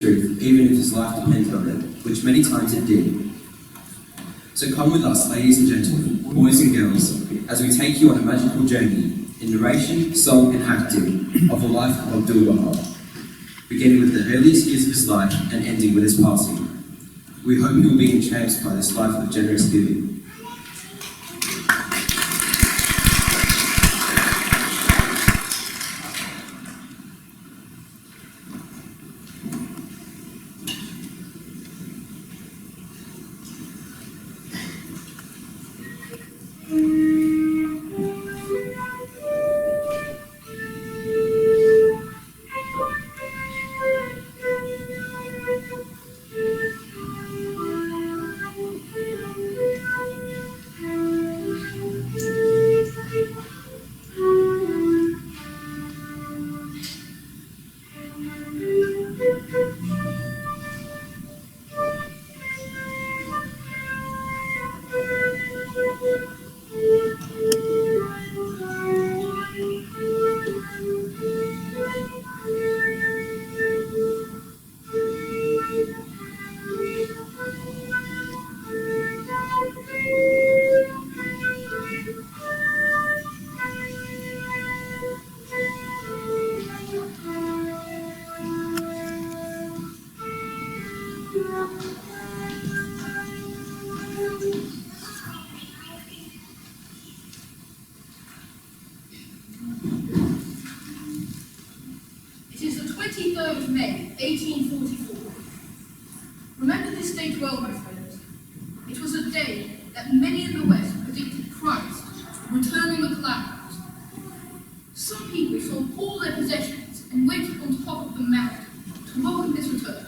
truth, even if his life depended on it, which many times it did. So come with us, ladies and gentlemen, boys and girls, as we take you on a magical journey in narration, song and acting of the life of Abdul-Baha, beginning with the earliest years of his life and ending with his passing. We hope you will be entranced by this life of generous giving. It is the 23rd of May, 1844. Remember this day well, my friends. It was a day that many in the West predicted Christ returning with clouds. Some people sold all their possessions and waited on top of the mountain to welcome his return.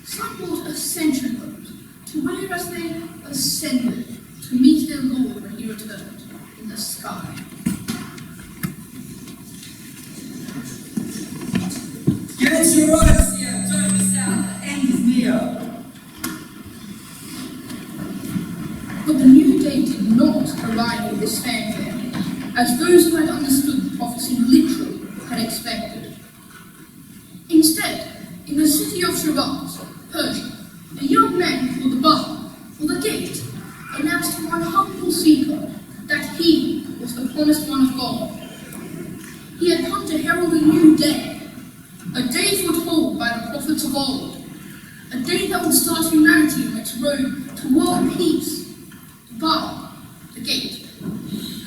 Some bought ascension robes to wear as they ascended to meet their Lord when he returned in the sky. Get your robes here, don't miss out, the end is near. But the new day did not arrive with this fanfare, as those who had understood the prophecy literally had expected. Instead, in the city of Shiraz, Persia, a young man called the Baha, or the Gate, announced to one humble seeker that he was the promised one of God. He had come to herald a new day, a day foretold by the prophets of old, a day that would start humanity on its road to world peace. The Baha, the Gate,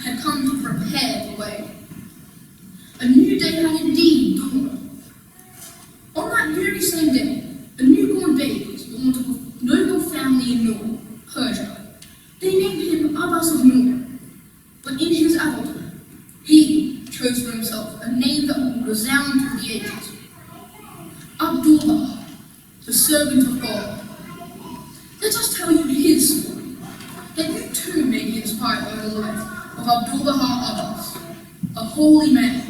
had come to prepare the way. A new day had indeed dawned. On that very same day, a newborn baby was born to a noble family in Noor, Persia. They named him Abbas of Noor, but in his adulthood, he chose for himself a name that would resound through the ages. Abdul-Baha, the servant of God. Let us tell you his story, that you too may be inspired by the life of Abdul-Baha Abbas, a holy man.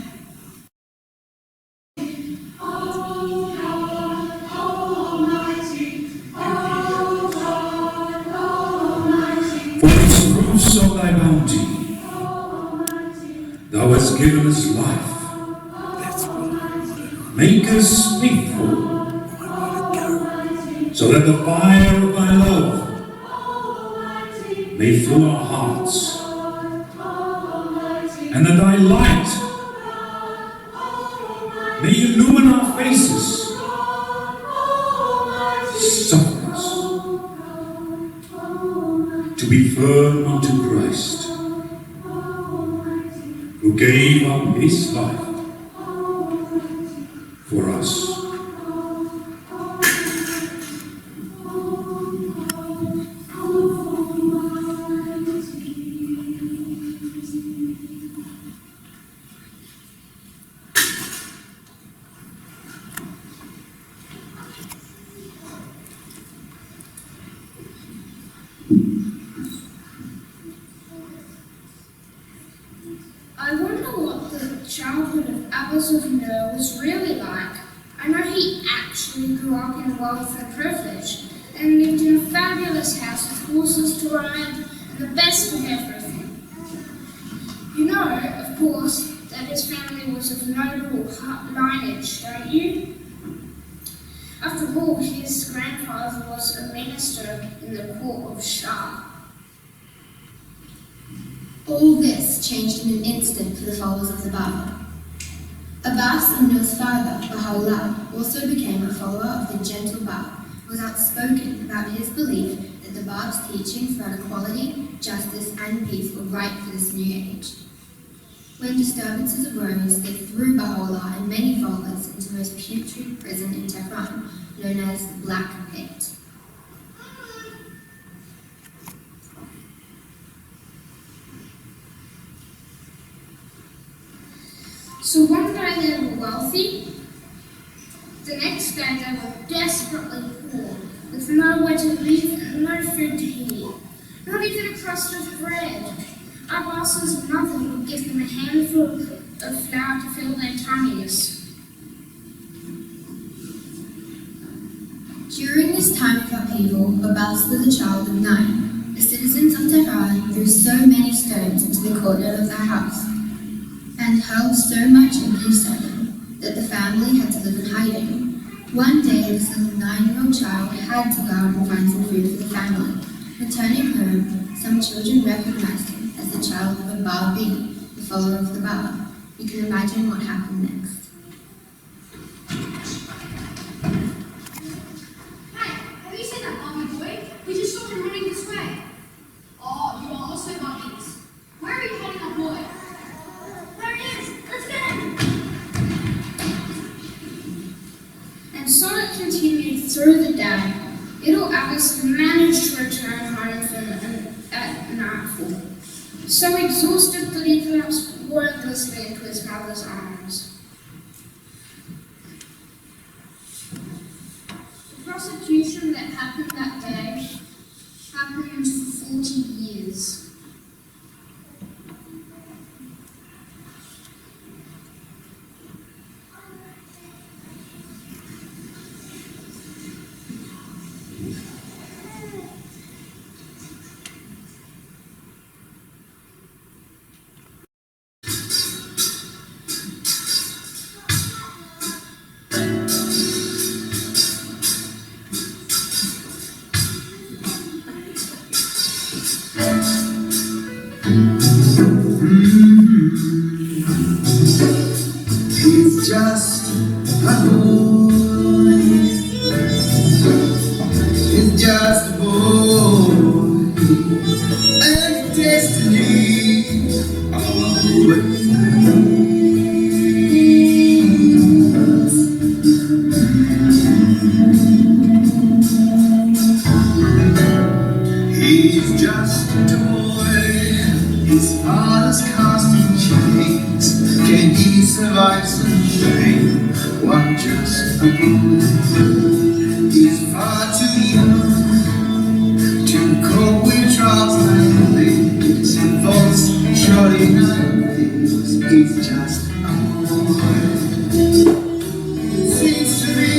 For its proofs of thy bounty, thou hast given us life. Make us faithful, so that the fire of thy love may fill our hearts, and that thy light may illumine our faces, soften us to be firm unto Christ, who gave up his life for us. I wonder what the childhood of Abbas of Noor was really like. I know he actually grew up in wealth and privilege and lived in a fabulous house with horses to ride and the best of everything. You know, of course, that his family was of noble lineage, don't you? After all, his grandfather was a minister in the court of Shah. All this changed in an instant for the followers of the Baha. Abbas Indul's father, Baha'u'llah, also became a follower of the gentle Baha, who was outspoken about his belief that the Baha's teachings about equality, justice, and peace were right for this new age. When disturbances arose, they threw Baha'u'llah and many followers into the most putrid prison in Tehran, known as the Black Pit. So one day they were wealthy, the next day they were desperately poor, with nowhere to live and no food to eat, not even a crust of bread. Abbas's mother would give them a handful of flour to fill their tummies. During this time of upheaval, Abbas was a child of 9. The citizens of Tehran threw so many stones into the courtyard of their house and hurled so much abuse at them that the family had to live in hiding. One day, this little 9-year-old child had to go out and find some food for the family. Returning home, some children recognized him as the child of a Baha'i, the follower of the Baha. You can imagine what happened next. Hey, have you seen that Barbie boy? We just saw him running this way. Oh, you are also Barbies. Where are you hiding that boy? There he is! Let's get him! And so it continued through the day. Little Abbas managed to return home at nightfall, so exhausted that he collapsed wordlessly into his mother's arms. The prosecution that happened that day happened for 40 years. He's just a boy. He's just a boy. And destiny always. He's just a boy. His father's casting chains. Can he survive some shame? What just a boy? He's far too young to cope with trials like this. Thoughts surely like this. He's just a boy. It seems to me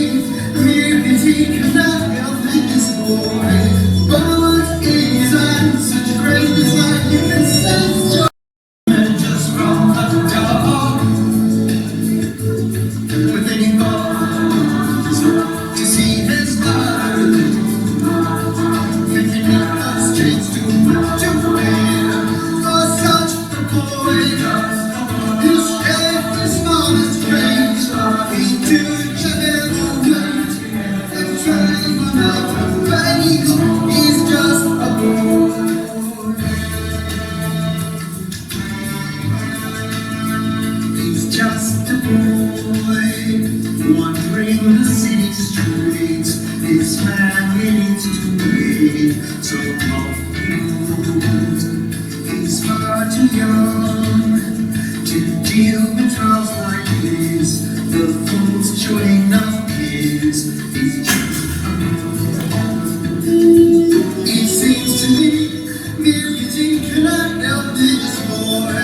community cannot help this boy, but in his eyes such a great design you can sense joy. Just from the dark, within your thoughts, to see his light, thinking that has changed too much to fear. For such a boy, his head is smallest strange, he too shall never wait, and trying for nothing, but he's just a boy. He's just a boy, wandering the city streets. His family needs to be so confused. He's far too young to deal with trials like this. The thoughts showing up his. He's just a boy. It seems to me beauty cannot help this boy,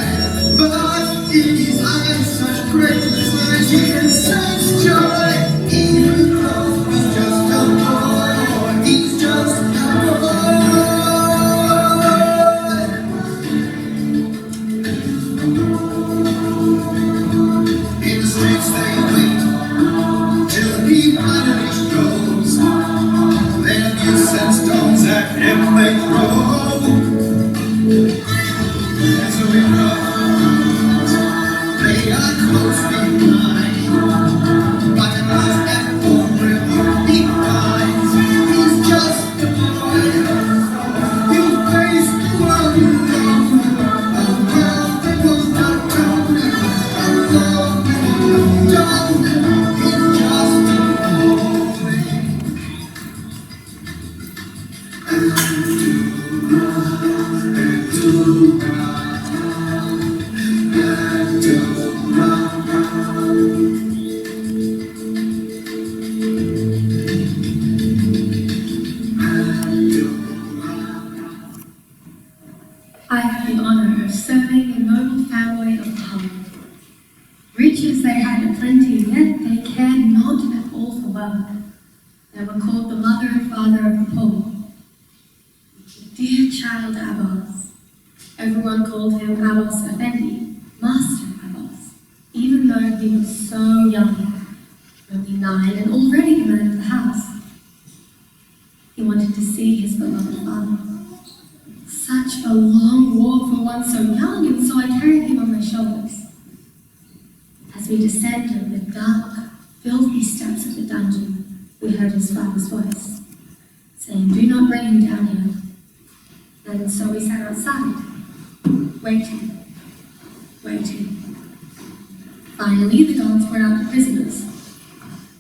but in his eyes such greatness lies, he can sense joy, even though he's just a boy. He's just a boy. In the streets they wait till he finally Riches they had aplenty, yet they cared not at all for wealth. They were called the mother and father of the poor. Dear child Abbas. Everyone called him Abbas Effendi, Master Abbas, even though he was so young, only 9 and already the man of the house. He wanted to see his beloved father. Such a long walk for one so young, and so I carried him on my shoulders. As we descended the dark, filthy steps of the dungeon, we heard his father's voice, saying, "Do not bring him down here." And so we sat outside, waiting. Finally, the guards brought out the prisoners.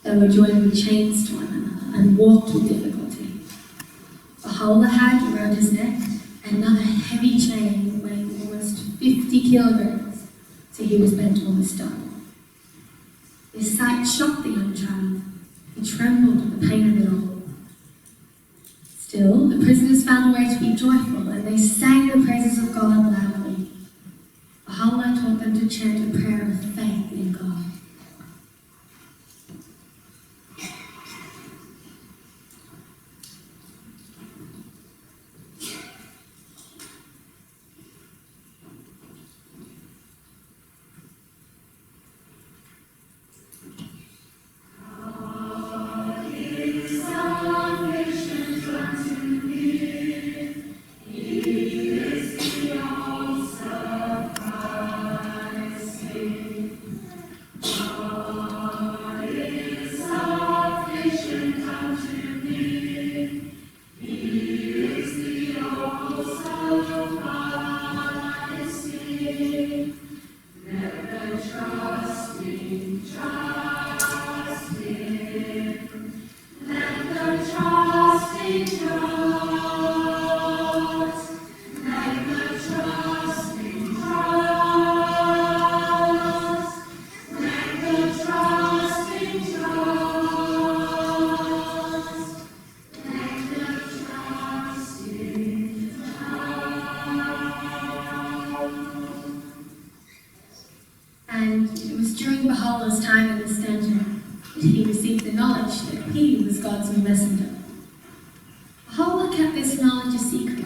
They were joined with chains to one another and walked with difficulty. Baha'u'llah had around his neck another heavy chain weighing almost 50 kilograms, so he was bent almost double. This sight shocked the young child. He trembled at the pain of it all. Still, the prisoners found a way to be joyful, and they sang the praises of God loudly. Baha'u'llah taught them to chant a prayer of faith in God. And it was during Baha'u'llah's time in the center that he received the knowledge that he was God's new messenger. Baha'u'llah kept this knowledge a secret,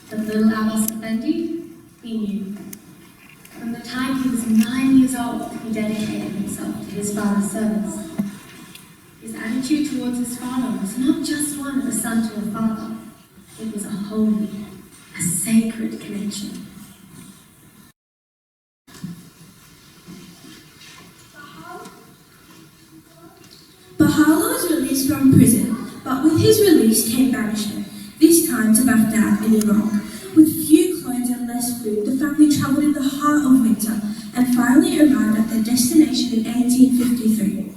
but little Abbas Effendi, he knew. From the time he was 9 years old, he dedicated himself to his father's service. His attitude towards his father was not just one of a son to a father. It was a holy, a sacred connection. Baha'u'llah was released from prison, but with his release came banishment, this time to Baghdad in Iraq. With few clothes and less food, the family travelled in the heart of winter and finally arrived at their destination in 1853.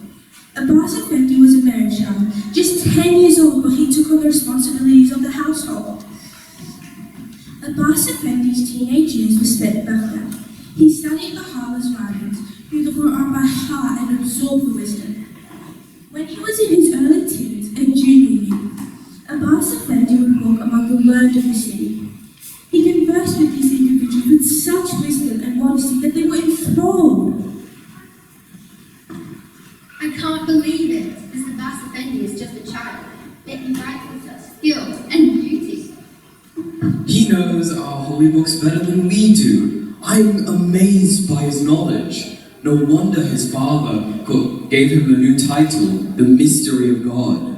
Abbas Effendi was a married child, just 10 years old, but he took on the responsibilities of the household. Abbas Effendi's teenage years were spent in Baghdad. He studied Baha'u'llah's writings, knew the Quran by heart and absorbed the wisdom. When he was in his early teens and junior year, Abbas Effendi would walk among the learned of the city. He conversed with these individuals with such wisdom and modesty that they were enthralled. I can't believe it. This Abbas Effendi is just a child, yet he writes with such skill and beauty. He knows our holy books better than we do. I'm amazed by his knowledge. No wonder his father gave him the new title, the Mystery of God.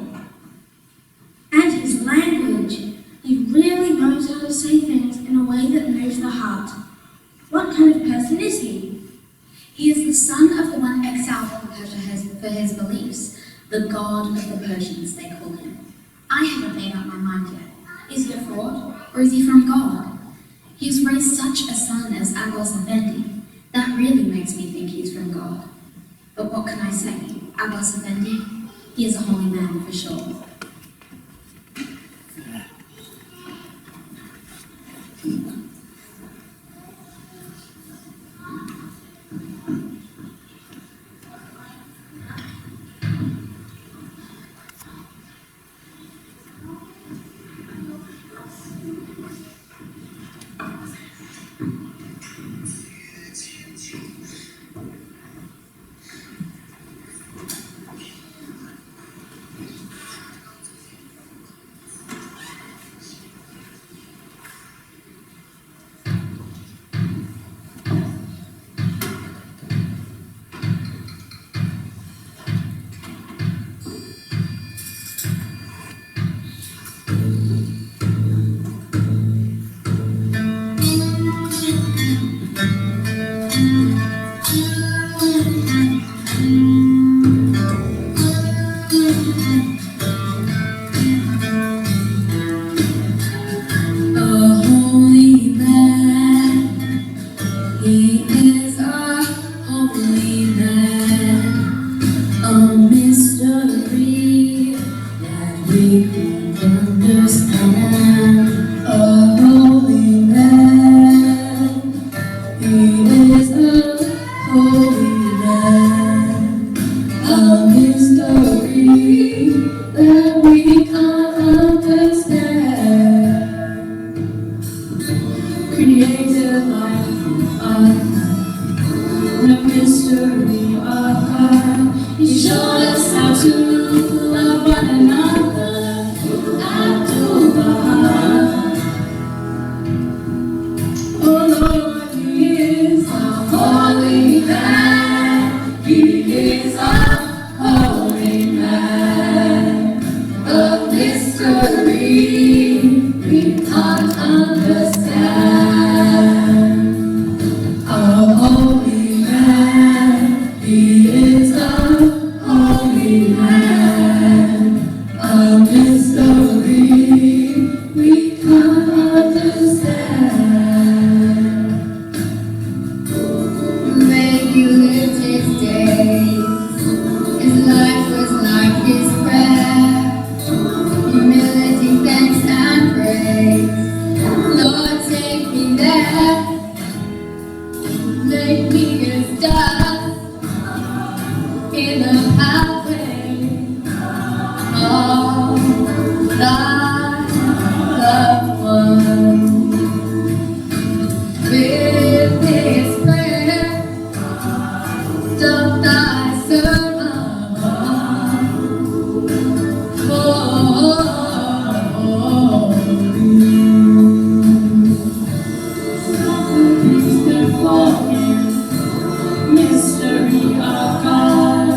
And his language. He really knows how to say things in a way that moves the heart. What kind of person is he? He is the son of the one exiled from Persia for his beliefs, the god of the Persians, they call him. I haven't made up my mind yet. Is he a fraud, or is he from God? He has raised such a son as Abbas Effendi. That really makes me think he's from God. But what can I say? Abbas Effendi, he is a holy man for sure. the mystery of God. He showed us how to love one another. Abdul-Baha. Oh Lord, He is a holy man. He is a holy man. A mystery we can't understand. A holy man, He is a holy man. A mystery we can't understand. When He lived His days, His life was like His prayer. Humility, thanks and praise. Lord, take me there. Make me His dust in the pathway of Thy loved one. With His prayer, doth Thy servant. Mystery of God,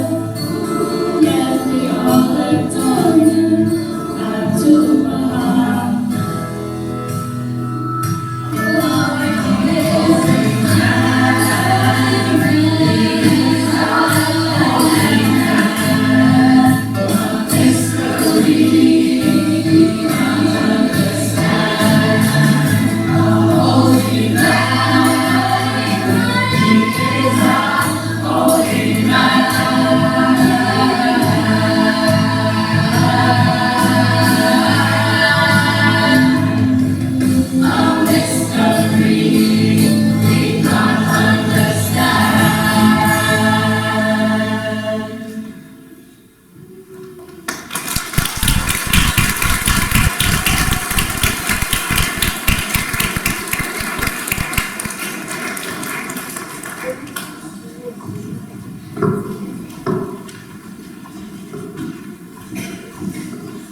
yet we all adore Him. Abdul-Baha.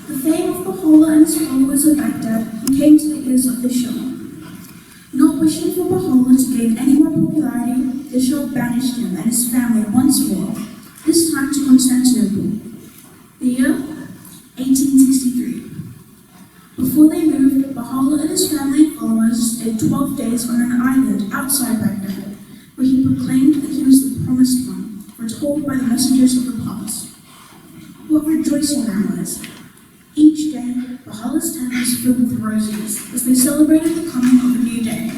The fame of Baha'u'llah and his followers of Baghdad came to the ears of the Shah. Not wishing for Baha'u'llah to gain any more popularity, the Shah banished him and his family once more, this time to Constantinople. The year 1863. Before they moved, Baha'u'llah and his family and followers stayed 12 days on an island outside Baghdad, where he proclaimed that he was the promised one, foretold by the messengers of the past. What rejoicing there was! Each day, Baha'u'llah's tent was filled with roses as they celebrated the coming of a new day.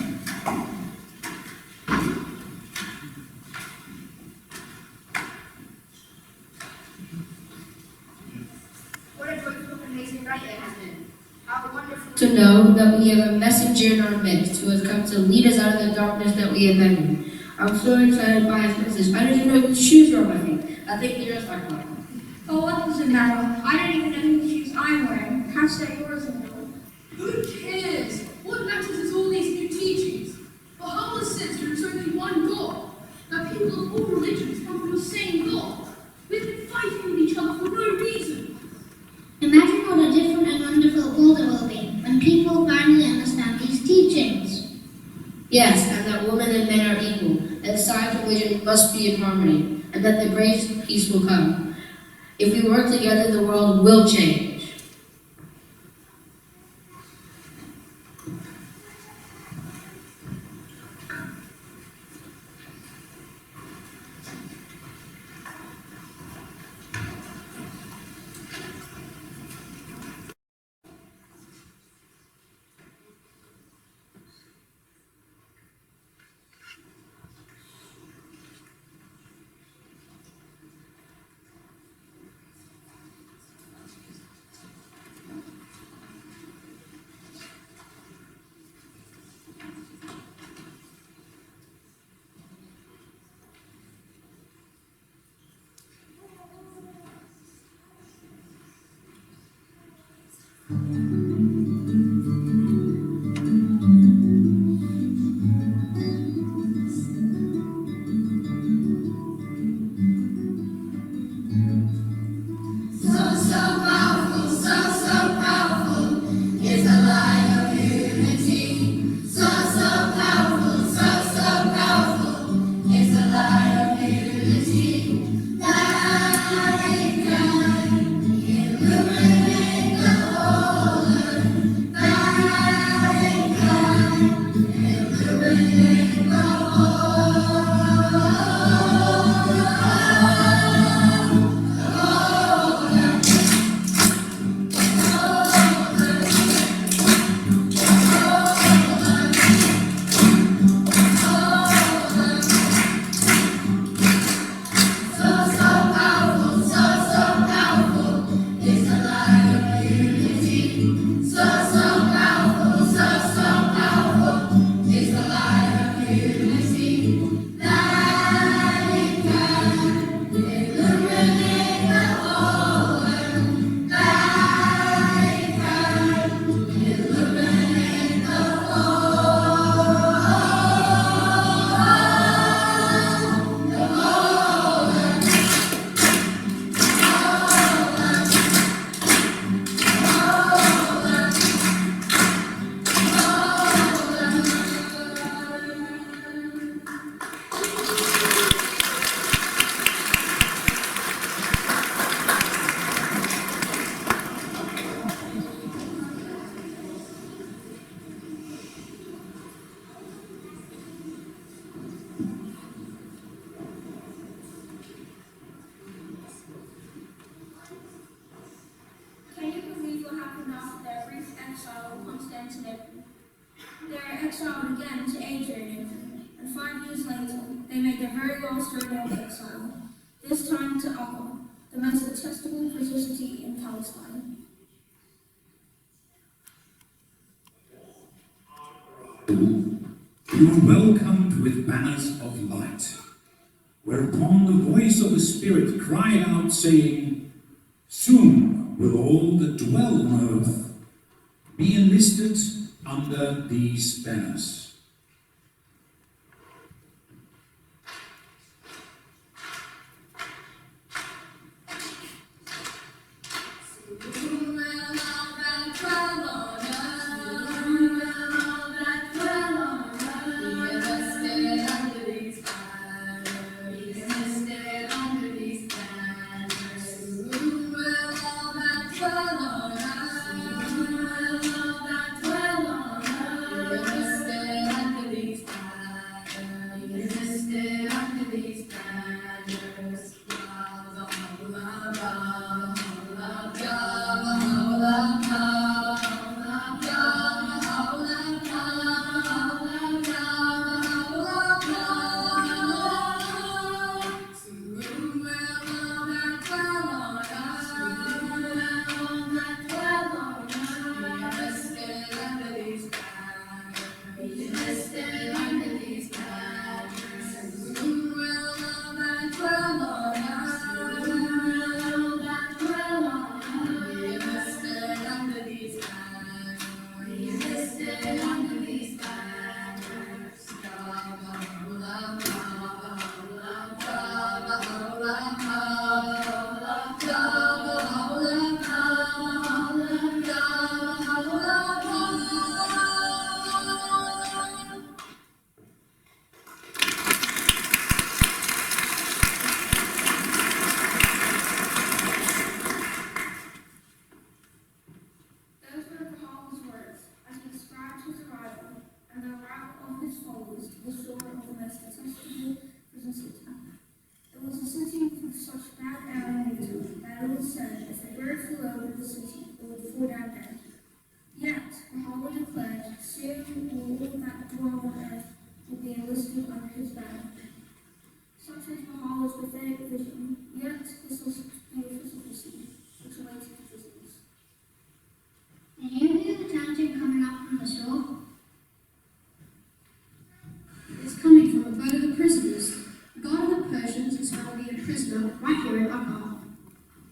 What a joyful, amazing night it has been. How wonderful To know that we have a messenger in our midst who has come to lead us out of the darkness that we have been in. I'm so excited by his message. I don't even know whose shoes are on my feet. I think the rest are mine. Oh, what does it matter? I don't even know whose shoes I'm wearing. Perhaps they're yours and yours. Who cares? What matters is all these new teachings. Baha'u'llah says there is only one God. That people of all religions come from the same God. We've been fighting with each other for no reason. Imagine what a different and wonderful world it will be when people finally understand these teachings. Yes, and that women and men are equal, that science and religion must be in harmony, and that the greatest peace will come. If we work together, the world will change. Australian exile, this time to honour the most detestable atrocity in Palestine. You were welcomed with banners of light, whereupon the voice of the Spirit cried out, saying, "Soon will all that dwell on earth be enlisted under these banners."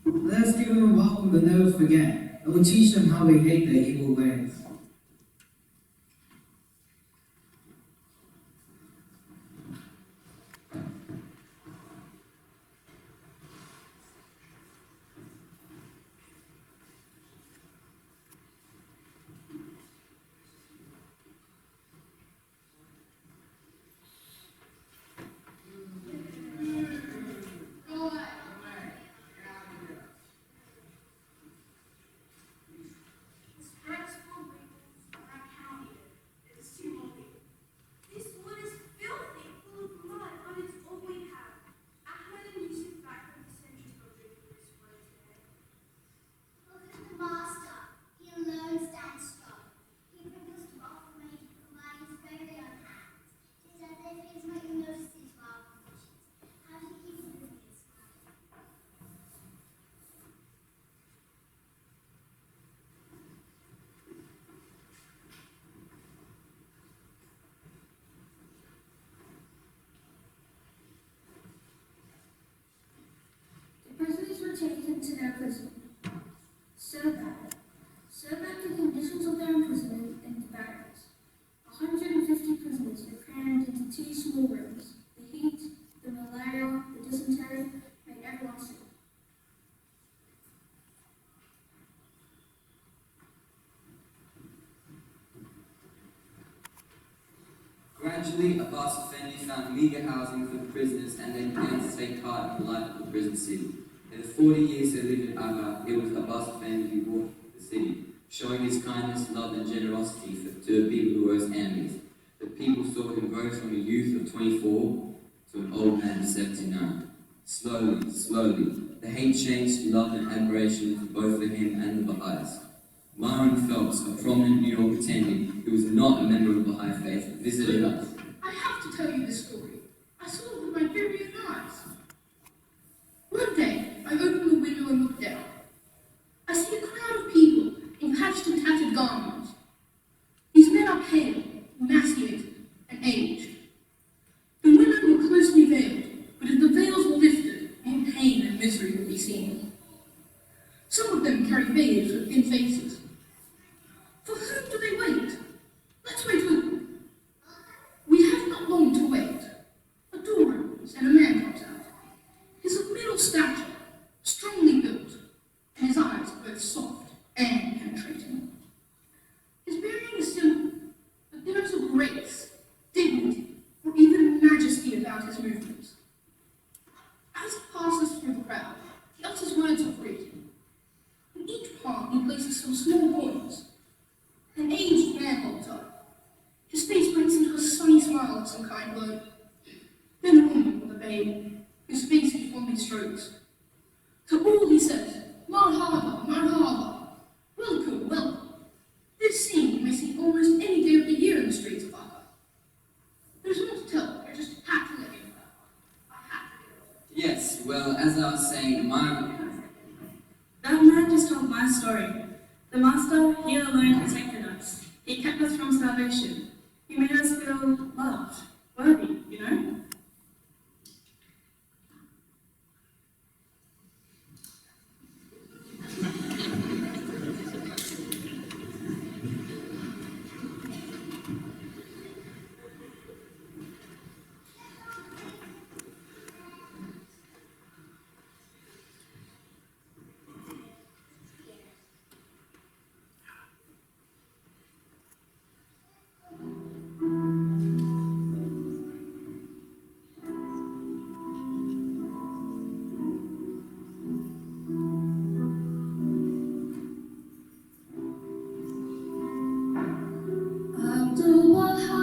Let's give them a welcome they'll never forget, and we'll teach them how we hate their evil ways. Taken to their prison. So bad the conditions of their imprisonment in the barracks. 150 prisoners were crammed into 2 small rooms. The heat, the malaria, the dysentery made everyone sick. Gradually, Abbas Effendi found meagre housing for the prisoners and they began to take part in the life of the prison city. In the 40 years they lived in Aga, it was Abbas Effendi who walked the city, showing his kindness, love and generosity to the people who were his enemies. The people saw him grow from a youth of 24 to an old man of 79. Slowly, the hate changed to love and admiration for both for him and the Baha'is. Myron Phelps, a prominent New York attendee who was not a member of the Baha'i faith, visited us. I have to tell you this story. I saw it with my very own seen. Some of them carry veils with thin faces. For whom do they wait? Let's wait with them. We have not long to wait. A door opens and a man comes out. He's of middle stature, strongly built, and his eyes are both soft and penetrating. His bearing is simple, but there is a grace, dignity, or even majesty about his movements. As he passes through the crowd, he utters words of greeting. In each palm he places some small coins. An aged man holds up. His face breaks into a sunny smile of some kind word. Then a woman with a baby, whose face he fondly strokes. To all he says, "Marhaba, marhaba," welcome, welcome. This scene you may see almost any day of the year in the streets of Baha. There's more to tell, I just had to let you know. I had to. Yes, well, as I was saying, That man just told my story. The Master, he alone protected us. He kept us from starvation. He made us feel loved, worthy, you know? Abdul-Baha,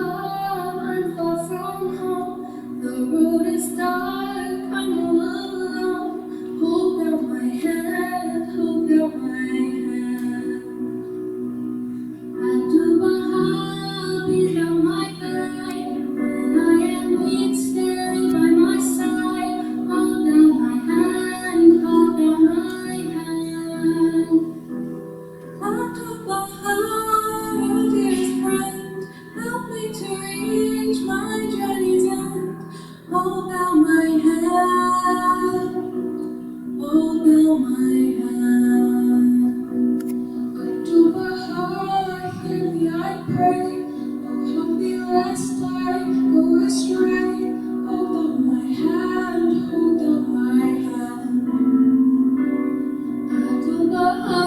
I'm far from home. The road is dark, I'm all alone. Hold out my hand, hold out my hand. Abdul-Baha, be thou my guide. When I am weak, stand by my side. Hold out my hand, hold out my hand. Abdul-Baha, oh dearest friend, help me to reach my journey's end. Hold out my hand, hold out my hand. Abdul-Baha, hear me, I pray. Oh, help me lest I go astray. Hold out my hand, hold out my hand. Abdul-Baha,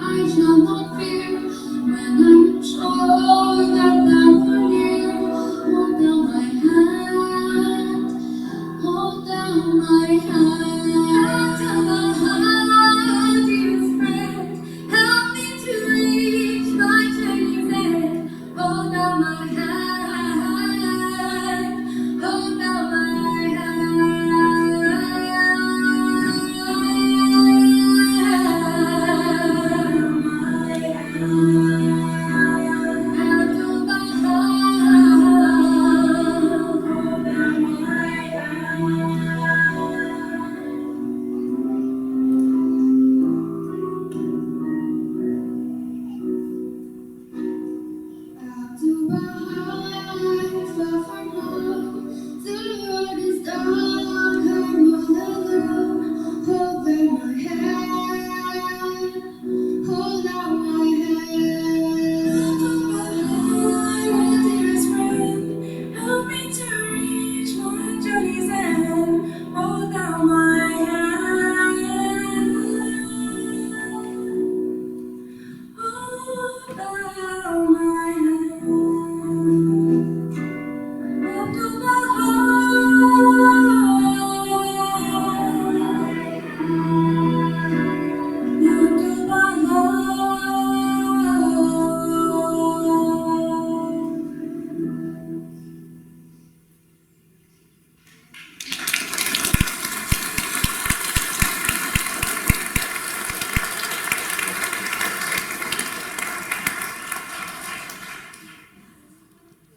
I shall not fear when I am sure that thou art near. Hold down my hand, hold down my hand. Abdul-Baha, dearest friend, help me to reach my journey's end. Hold down my hand, hold down my hand.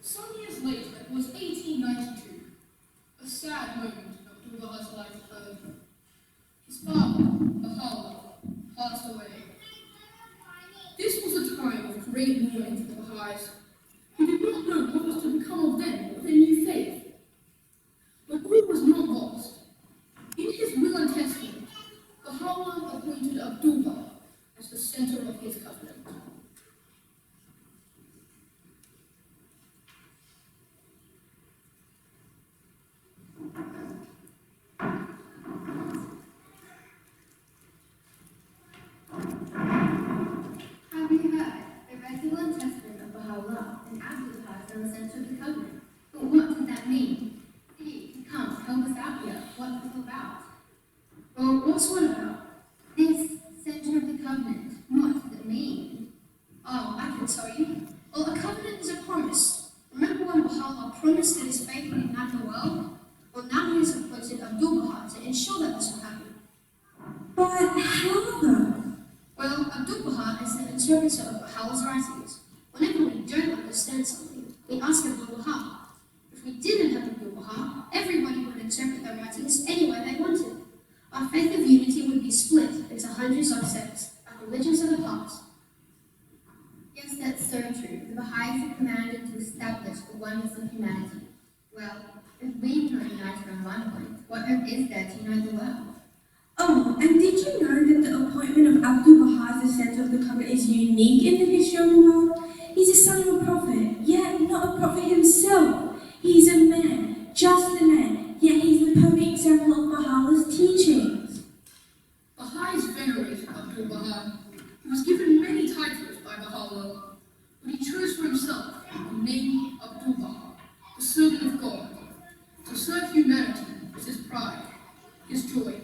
Some years later, it was 1892. A sad moment in Abdul-Baha's life occurred. His father, Baha, passed away. This was a time of great mourning for the Baha'is, who did not know what was to become of them or their new faith. But all was not lost. In his will and testament, what's one about? This centre of the covenant. What does it mean? Oh, I can tell you. Well, a covenant is a promise. Remember when Baha'u'llah promised that his faith would unite the world? Well, now he has appointed Abdul-Baha to ensure that this will happen. But how though? Well, Abdul-Baha is the interpreter of Baha'u'llah's writings. Whenever we don't understand something, we ask Abdul-Baha. If we didn't have Abdul-Baha, everybody would interpret their writings any way they wanted. Our faith of unity would be split into hundreds of sects, like religions of the past. Yes, that's so true. The Baha'is are commanded to establish the oneness of humanity. Well, if we can unite around one point, what hope is there to unite the world? Oh, and did you know that the appointment of Abdul-Baha as the centre of the covenant is unique in the history of the world? He's a son of a prophet, yet not a prophet himself. He's a man, just a man, yet he's the perfect example of Baha'u'llah's teachings. Baha'is venerated Abdul-Baha. He was given many titles by Baha'u'llah, but he chose for himself the name Abdul-Baha, the servant of God. To serve humanity was his pride, his joy.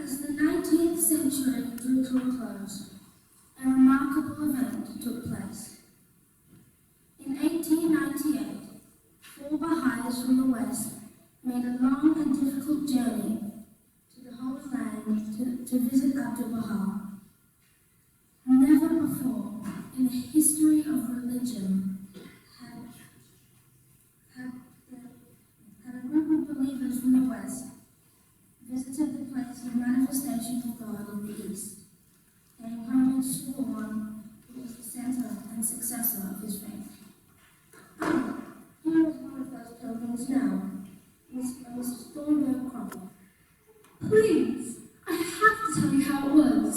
As the 19th century drew to a close, a remarkable event took place. In 1898, 4 Baha'is from the West made a long and difficult journey to the Holy Land to visit Abdul-Baha. Never before in the history of religion had a group of believers from the West visited the place of manifestation of God in the East, paying homage to the one who was the centre and successor of his faith. Here is one of those pilgrims now, Mrs. Thornburg Crump. Please, I have to tell you how it was.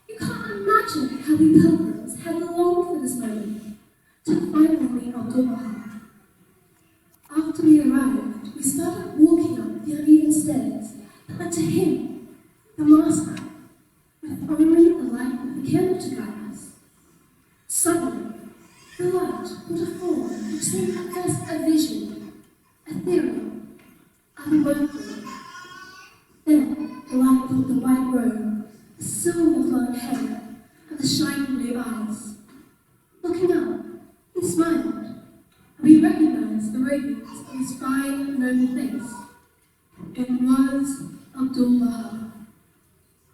You can't imagine how we pilgrims had longed for this moment to finally meet Abdul-Baha. After we arrived, we started walking up the uneven stairs that led to him, the master, with only the light of the candle to guide us. Suddenly, the light caught a form which seemed at first a vision, ethereal, unworldly. Then the light caught the white robe, the silver flowing hair, and the shining blue eyes. Looking up, radiance of his fine, noble face. It was Abdul-Baha.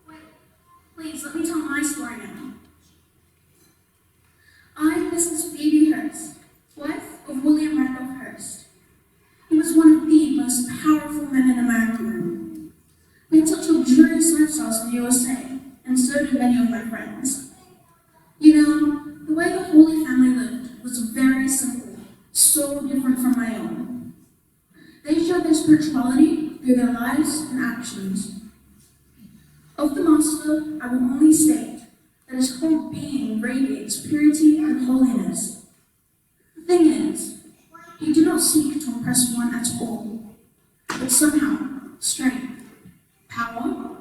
Wait, please, let me tell my story now. I'm Mrs. Phoebe Hurst, wife of William Randolph Hearst. He was one of the most powerful men in America. We had such luxurious lifestyles in the USA, and so did many of my friends. You know, the way the Holy Family lived was very simple, so different from my own. They showed their spirituality through their lives and actions. Of the Master, I will only state that his whole being radiates purity and holiness. The thing is, he did not seek to impress one at all, but somehow strength, power,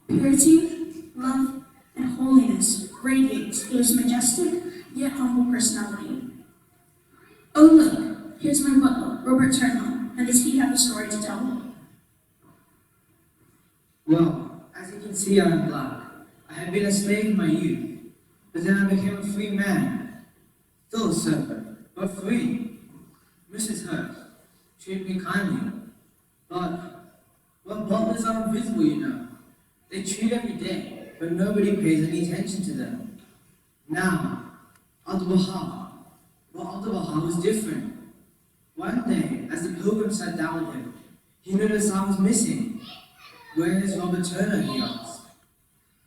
purity, love, and holiness radiates through his majestic yet humble personality. Oh look, here's my butler, Robert Turner, and does he have a story to tell? Well, as you can see, I am black. I have been a slave in my youth, but then I became a free man. Still a servant, but free. Mrs. Hurst treated me kindly, but butlers are invisible, you know. They treat every day, but nobody pays any attention to them. Now, Abdul-Baha. Well, Abdul-Baha was different. One day, as the pilgrim sat down with him, he noticed I was missing. Where is Robert Turner, he asked.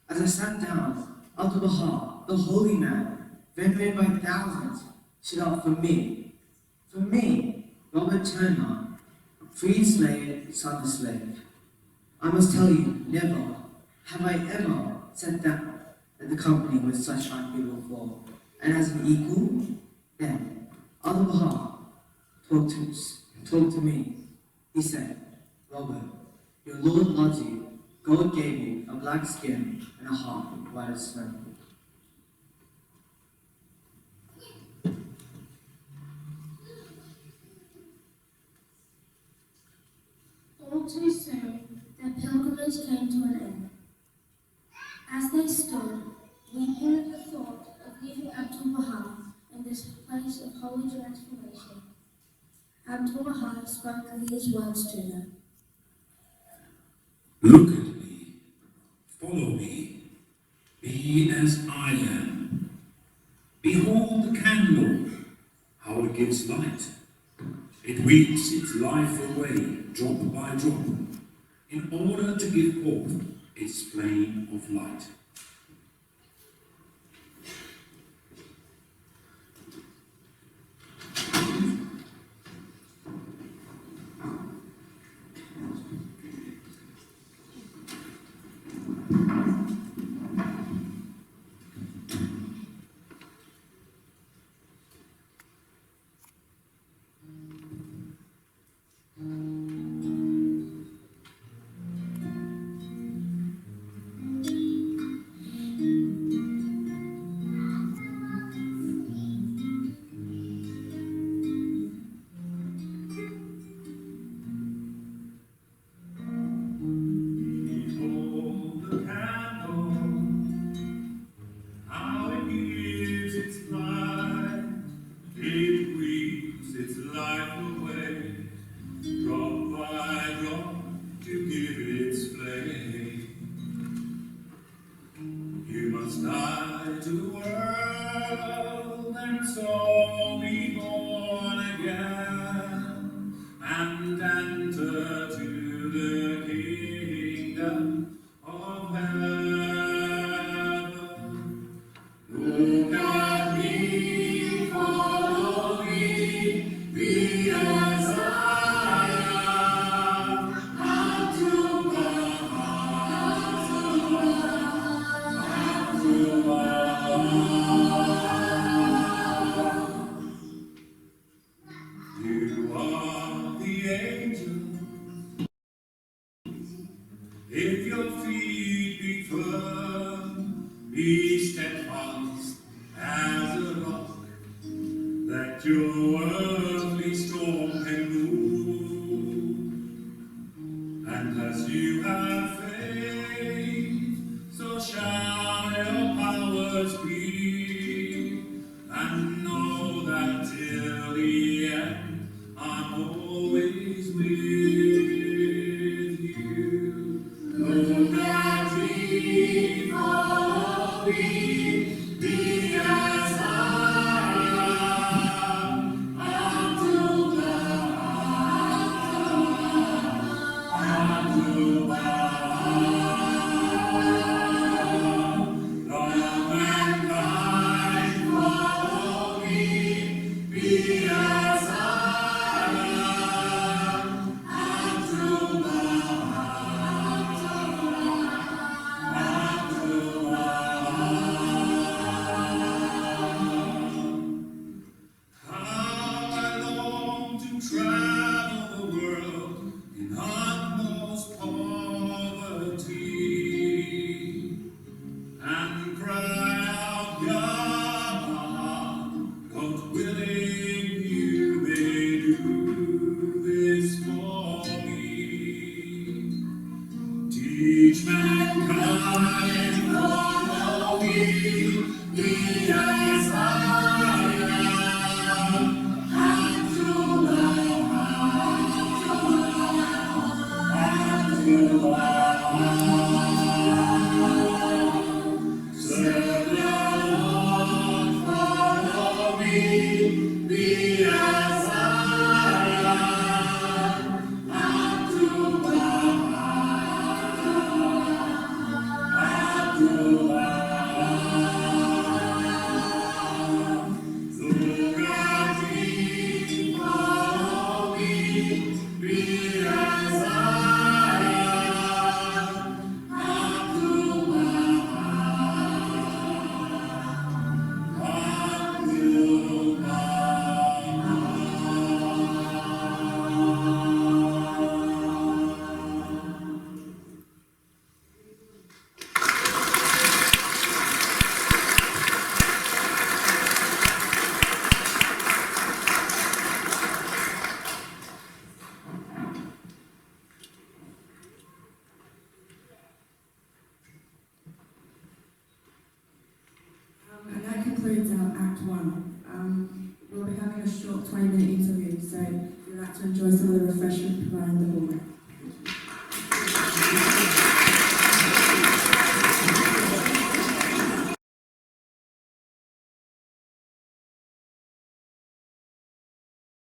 As I sat down, Abdul-Baha, the holy man, venerated by thousands, stood up for me. For me, Robert Turner, freed slave, son of slave. I must tell you, never have I ever sat down at the company with such fine people before. And as an equal, then, Abdul-Baha talked to me. He said, Robert, your Lord loves you. God gave you a black skin and a heart white as snow. All too soon, their pilgrimage came to an end. As they stood, weeping at the thought of leaving Abdul-Baha in this place of holy transformation, Abdul-Baha spoke these words to them. Look at me, follow me, be as I am. Behold the candle, how it gives light. It weeps its life away, drop by drop, in order to give forth its flame of light. If your feet be firm, be steadfast as a rock, that your earthly storm can move. And as you have faith, so shall your powers be, and know that till the end I'm always with you. Look at me, follow me, be as I am. Travel the world in utmost poverty and cry out, Ya God willing, you may do this for me. Teach mankind, follow me, be as I am. Serve the Lord, follow me, be as I am. Abdul-Baha, Abdul-Baha. Look at me, follow me, be as I am. Abdul-Baha, Abdul-Baha. And that concludes our Act 1. We'll be having a short 20-minute interview, so if you'd like to enjoy some of the refreshment provided in the hallway.